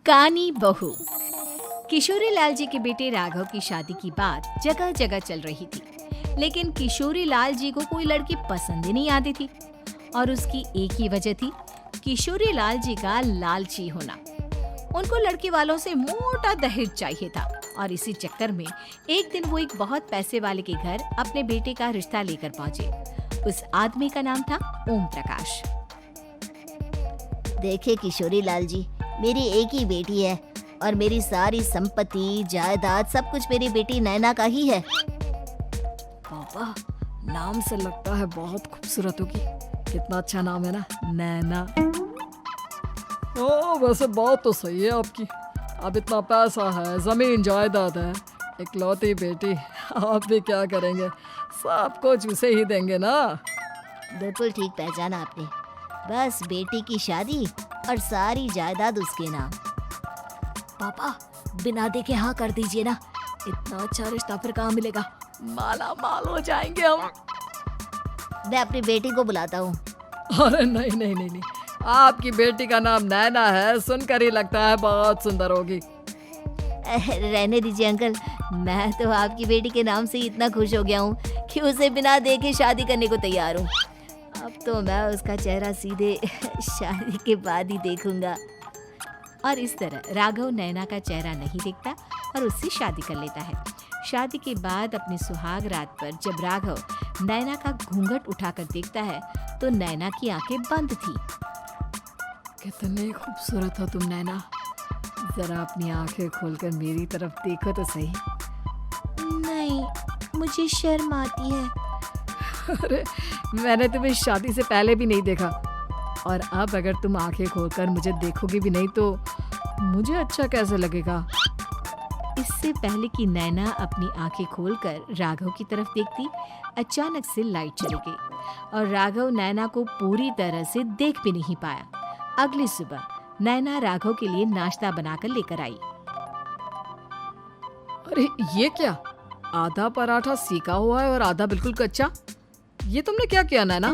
कानी बहू। किशोरी लाल जी के बेटे राघव की शादी की बात जगह जगह चल रही थी, लेकिन किशोरी लाल जी को कोई लड़की पसंद ही नहीं आती थी। और उसकी एक ही वजह थी, किशोरी लाल जी का लालची होना। उनको लड़की वालों से मोटा दहेज चाहिए था और इसी चक्कर में एक दिन वो एक बहुत पैसे वाले के घर अपने बेटे का रिश्ता लेकर पहुंचे। उस आदमी का नाम था ओम प्रकाश। देखिए किशोरी लाल जी, मेरी एक ही बेटी है और मेरी सारी संपत्ति जायदाद सब कुछ मेरी बेटी नैना का ही है। पापा, नाम से लगता है बहुत खूबसूरत होगी। कितना अच्छा नाम है ना, नैना। वैसे बात तो सही है आपकी। अब इतना पैसा है, जमीन जायदाद है, इकलौती बेटी, आप भी क्या करेंगे? सब कुछ उसे ही देंगे ना। बिल्कुल ठीक पहचाना आपने। बस बेटी की शादी और सारी जायदाद उसके नाम। पापा, बिना देखे हाँ कर दीजिए ना। इतना अच्छा रिश्ता फिर कहाँ मिलेगा? माला माल हो जाएंगे हम। मैं अपनी बेटी को बुलाता हूँ। अरे नहीं नहीं नहीं नहीं, आपकी बेटी का नाम नैना है, सुनकर ही लगता है बहुत सुंदर होगी। रहने दीजिए अंकल, मैं तो आपकी बेटी के नाम से ही इतना खुश हो गया हूँ कि उसे बिना देखे शादी करने को तैयार हूँ। अब तो मैं उसका चेहरा सीधे शादी के बाद ही देखूंगा। और इस तरह राघव नैना का चेहरा नहीं देखता और उससे शादी कर लेता है। शादी के बाद अपनी सुहाग रात पर जब राघव नैना का घूंघट उठाकर देखता है तो नैना की आंखें बंद थी। कितनी खूबसूरत हो तुम नैना, जरा अपनी आंखें खोलकर मेरी तरफ देखो तो सही। नहीं, मुझे शर्म आती है। अरे, मैंने तुम्हें शादी से पहले भी नहीं देखा और अब अगर तुम आंखें खोलकर मुझे देखोगी भी नहीं तो मुझे अच्छा कैसे लगेगा? इससे पहले कि नैना अपनी आंखें खोलकर राघव की तरफ देखती, अचानक से लाइट चली गई और राघव नैना को पूरी तरह से देख भी नहीं पाया। अगली सुबह नैना राघव के लिए नाश्ता बनाकर लेकर आई। अरे ये क्या, आधा पराठा सेका हुआ है और आधा बिल्कुल कच्चा। ये तुमने क्या किया नैना?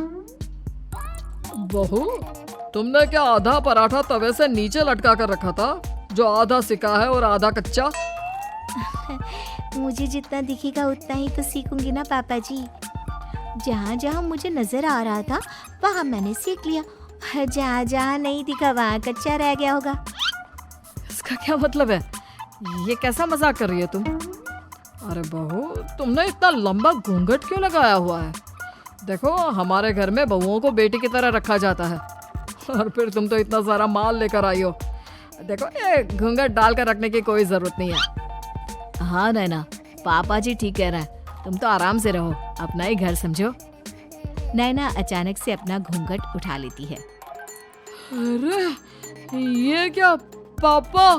बहू, तुमने क्या आधा पराठा तवे से नीचे लटका कर रखा था जो आधा सेका है और आधा कच्चा? मुझे जितना दिखेगा उतना ही तो सीखूंगी ना पापा जी। जहाँ जहाँ मुझे नजर आ रहा था वहाँ मैंने सीख लिया, जहाँ जहाँ नहीं दिखा वहाँ कच्चा रह गया होगा। इसका क्या मतलब है? ये कैसा मजाक कर रही है तुम? अरे बहू, तुमने इतना लंबा घूंघट क्यों लगाया हुआ है? देखो, हमारे घर में बहुओं को बेटी की तरह रखा जाता है और फिर तुम तो इतना सारा माल लेकर आई हो। देखो, ये घूंघट डालकर रखने की कोई जरूरत नहीं है। हाँ नैना, पापा जी ठीक कह रहे हैं, तुम तो आराम से रहो, अपना ही घर समझो। नैना अचानक से अपना घूंघट उठा लेती है। अरे ये क्या पापा,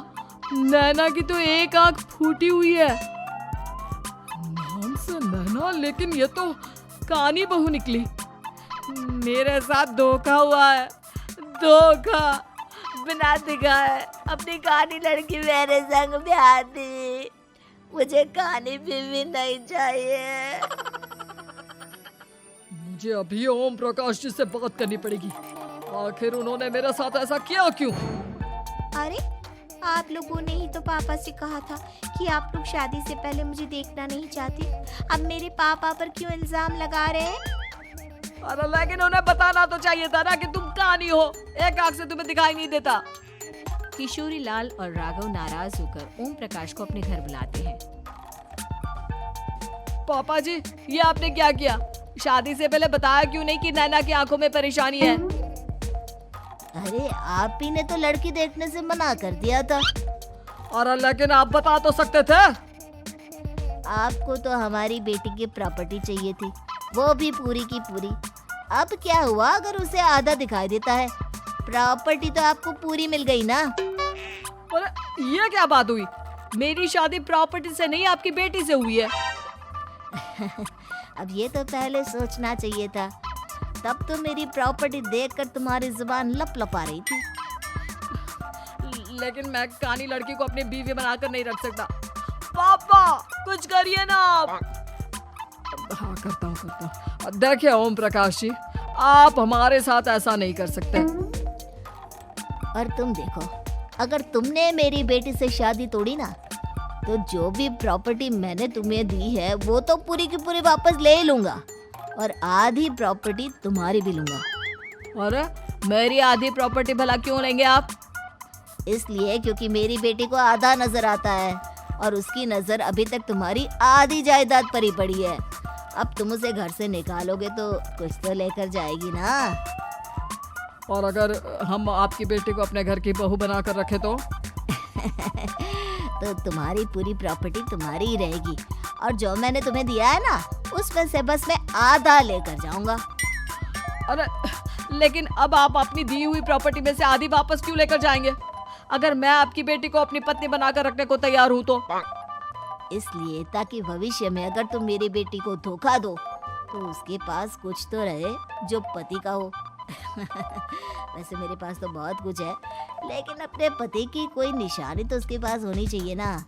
नैना की तो एक आंख फूटी हुई है। नाम से नैना, लेकिन ये तो कानी बहू निकली। मेरे साथ धोखा हुआ है, धोखा। बिना दिखाए अपनी कानी लड़की मेरे संग ब्याह दी। मुझे कानी बीवी नहीं चाहिए। मुझे अभी ओम प्रकाश जी से बात करनी पड़ेगी। आखिर उन्होंने मेरे साथ ऐसा किया क्यों? अरे, आप लोगों ने ही तो पापा से कहा था कि आप लोग शादी से पहले मुझे देखना नहीं चाहते। अब मेरे पापा पर क्यों इल्जाम लगा रहे हैं? अरे लेकिन उन्हें बताना तो चाहिए था ना कि तुम कानी हो, एक आंख से तुम्हें दिखाई नहीं देता। किशोरी लाल और राघव नाराज होकर ओम प्रकाश को अपने घर बुलाते हैं। पापा जी, ये आपने क्या किया? शादी से पहले बताया क्यों नहीं कि नैना की आंखों में परेशानी है? अरे, आप ही ने तो लड़की देखने से मना कर दिया था। अरे लेकिन आप बता तो सकते थे। आपको तो हमारी बेटी की प्रॉपर्टी चाहिए थी, वो भी पूरी की पूरी। अब क्या हुआ अगर उसे आधा दिखाई देता है? प्रॉपर्टी तो आपको पूरी मिल गई ना। अरे ये क्या बात हुई? मेरी शादी प्रॉपर्टी से नहीं, आपकी बेटी से हुई है। अब ये तो पहले सोचना चाहिए था, तब तो मेरी प्रॉपर्टी देखकर तुम्हारी जुबान लप लपा रही थी। लेकिन मैं कानी लड़की को अपनी बीवी बनाकर नहीं रख सकता। पापा, कुछ करिए ना आप। हाँ, करता हूँ। देखिए ओम प्रकाश जी, आप हमारे साथ ऐसा नहीं कर सकते। और तुम देखो, अगर तुमने मेरी बेटी से शादी तोड़ी ना, तो जो भी प्रॉपर्टी मैंने तुम्हें दी है वो तो पूरी की पूरी वापस ले लूंगा और आधी प्रॉपर्टी तुम्हारी भी लूंगा। अरे मेरी आधी प्रॉपर्टी भला क्यों लेंगे आप? इसलिए क्योंकि मेरी बेटी को आधा नजर आता है और उसकी नजर अभी तक तुम्हारी आधी जायदाद पर ही पड़ी है। अब तुम उसे घर से निकालोगे तो कुछ तो लेकर जाएगी ना। और अगर हम आपकी बेटी को अपने घर की बहू बनाकर रखे तो? तो तुम्हारी पूरी प्रॉपर्टी तुम्हारी ही रहेगी और जो मैंने तुम्हें दिया है ना, उसमें से बस मैं आधा लेकर जाऊंगा। अरे लेकिन अब आप अपनी दी हुई प्रॉपर्टी में से आधी वापस क्यों लेकर जाएंगे? अगर मैं आपकी बेटी को अपनी पत्नी बनाकर रखने को तैयार हूँ तो? इसलिए ताकि भविष्य में अगर तुम मेरी बेटी को धोखा दो तो उसके पास कुछ तो रहे जो पति का हो। वैसे मेरे पास तो बहुत कुछ है, लेकिन अपने पति की कोई निशानी तो उसके पास होनी चाहिए ना।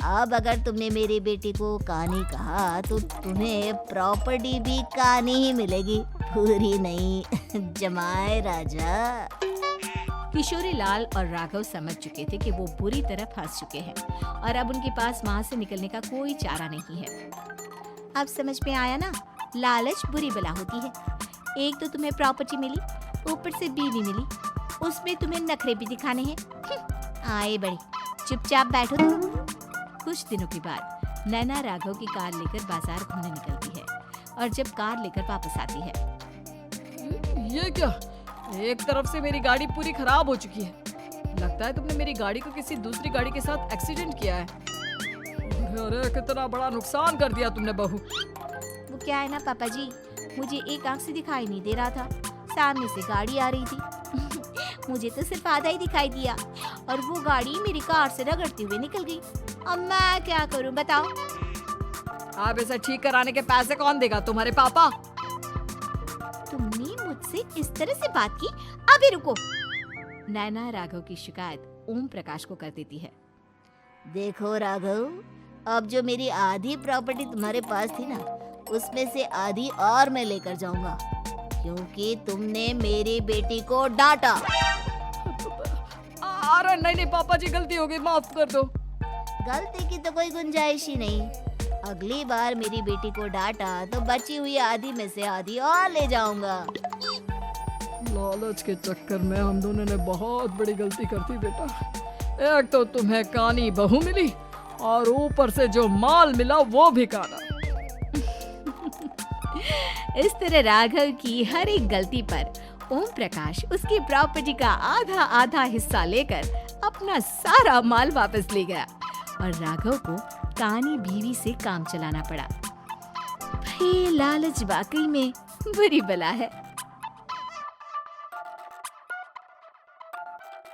अब अगर तुमने मेरी बेटी को कहानी कहा तो तुम्हें प्रॉपर्टी भी कहानी ही मिलेगी, पूरी नहीं। जमाए राजा। किशोरी लाल और राघव समझ चुके थे कि वो बुरी तरह फंस चुके हैं और अब उनके पास वहाँ से निकलने का कोई चारा नहीं है। अब समझ में आया ना, लालच बुरी बला होती है। एक तो तुम्हें प्रॉपर्टी मिली, ऊपर से बीवी मिली, उसमें तुम्हें नखरे भी दिखाने हैं। आए बड़ी, चुपचाप बैठो तुम। कुछ दिनों के बाद नैना राघव की कार लेकर बाजार घूमने निकलती है और जब कार लेकर वापस आती है। ये क्या? एक तरफ से मेरी गाड़ी पूरी खराब हो चुकी है। लगता है तुमने मेरी गाड़ी को किसी दूसरी गाड़ी के साथ एक्सीडेंट किया है। अरे कितना बड़ा नुकसान कर दिया तुमने बहू। वो क्या है ना पापा जी, मुझे एक आंख से दिखाई नहीं दे रहा था, सामने से गाड़ी आ रही थी। मुझे तो सिर्फ आधा ही दिखाई दिया और वो गाड़ी मेरी कार से रगड़ते हुए निकल गई। अब मैं क्या करूं बताओ? आप इसे ठीक कराने के पैसे कौन देगा? तुम्हारे पापा। तुमने मुझसे इस तरह से बात की? अभी रुको। नैना राघव की शिकायत ओम प्रकाश को कर देती है। देखो राघव, अब जो मेरी आधी प्रॉपर्टी तुम्हारे पास थी ना, उसमें से आधी और मैं लेकर जाऊंगा, क्योंकि तुमने मेरी बेटी को डांटा। अरे नहीं पापा जी, गलती हो गई, माफ कर दो। गलती की तो कोई गुंजाइश ही नहीं। अगली बार मेरी बेटी को डांटा तो बची हुई आधी में से आधी और ले जाऊंगा। लालच के चक्कर में हम दोनों ने बहुत बड़ी गलती कर दी बेटा। एक तो तुम्हें कानी बहू मिली और ऊपर से जो माल मिला वो भी काना। इस तरह राघव की हर एक गलती पर ओम प्रकाश उसकी प्रॉपर्टी का आधा आधा हिस्सा लेकर अपना सारा माल वापस ले गया और राघव को कानी बीवी से काम चलाना पड़ा। भाई लालच वाकई में बुरी बला है।